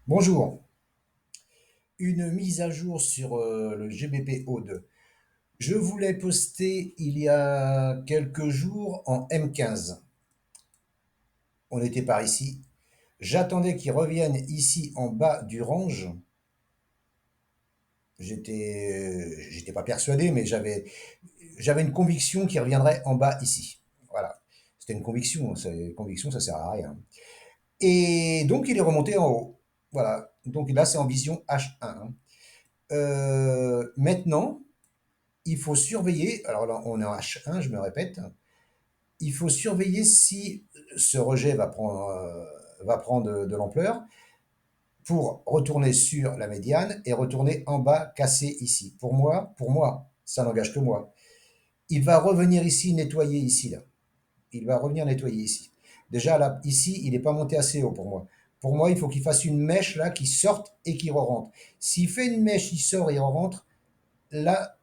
Bonjour, une mise à jour sur le GBP Aude. Je voulais poster il y a quelques jours en M15. On était par ici. J'attendais qu'ils reviennent ici en bas du range. J'étais pas persuadé, mais j'avais une conviction qu'ils reviendraient en bas ici. Voilà. C'était une conviction. Une conviction, ça sert à rien. Et donc, il est remonté en haut. Voilà. Donc là, c'est en vision H1. Maintenant, il faut surveiller, alors là on est en H1, je me répète, il faut surveiller si ce rejet va prendre de l'ampleur pour retourner sur la médiane et retourner en bas, casser ici. Pour moi, ça n'engage que moi. Il va revenir ici, nettoyer ici, là. Il va revenir nettoyer ici. Déjà, là, ici, il n'est pas monté assez haut pour moi. Pour moi, il faut qu'il fasse une mèche, là, qui sorte et qui re-rentre. S'il fait une mèche, il sort et re-rentre, là,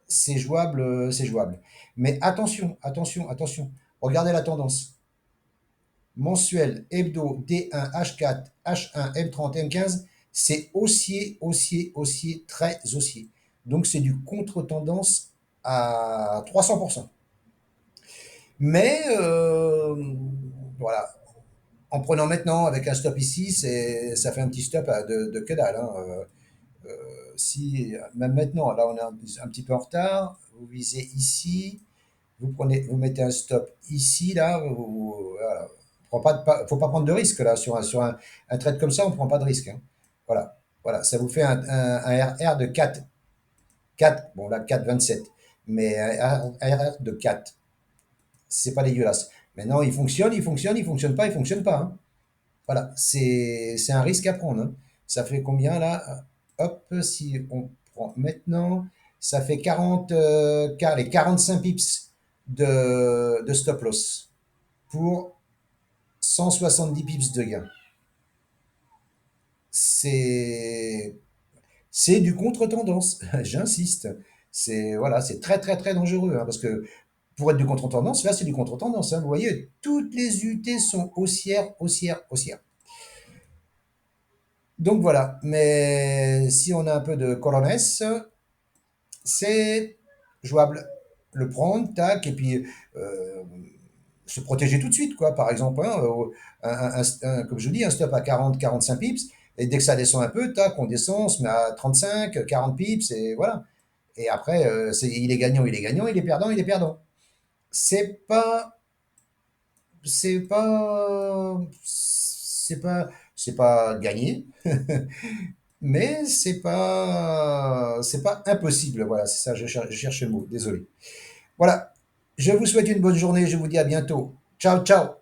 c'est jouable, c'est jouable. Mais attention, attention, attention. Regardez la tendance. Mensuel, hebdo, D1, H4, H1, M30, M15, c'est haussier, haussier, haussier, très haussier. Donc c'est du contre-tendance à 300%. Mais voilà, en prenant maintenant avec un stop ici, ça fait un petit stop de que dalle, hein. Si même maintenant, là on est un petit peu en retard, vous visez ici, vous mettez un stop ici, là, voilà. Faut pas prendre de risque là sur un trade comme ça, on prend pas de risque, hein. Voilà, voilà, ça vous fait un RR de 4, bon là 4,27, mais un RR de 4, c'est pas dégueulasse. Maintenant, il fonctionne pas, il fonctionne pas, hein. Voilà, c'est un risque à prendre, hein. Ça fait combien là? Hop, si on prend maintenant, ça fait 40, les 45 pips de stop loss pour 170 pips de gain. C'est c'est du contre-tendance, j'insiste. C'est voilà, c'est très très très dangereux, hein, parce que pour être du contre-tendance, là c'est du contre-tendance, hein. Vous voyez, toutes les UT sont haussières, haussières, haussières. Donc voilà, mais si on a un peu de colonès, c'est jouable. Le prendre, tac, et puis euh, se protéger tout de suite, quoi. Par exemple, hein, comme je vous dis, un stop à 40-45 pips, et dès que ça descend un peu, tac, on descend, on se met à 35, 40 pips, et voilà. Et après, il est gagnant, il est gagnant, il est perdant, il est perdant. C'est pas, c'est pas gagné, mais c'est pas impossible. Voilà, c'est ça, je cherche le mot, désolé. Voilà, je vous souhaite une bonne journée, je vous dis à bientôt. Ciao, ciao!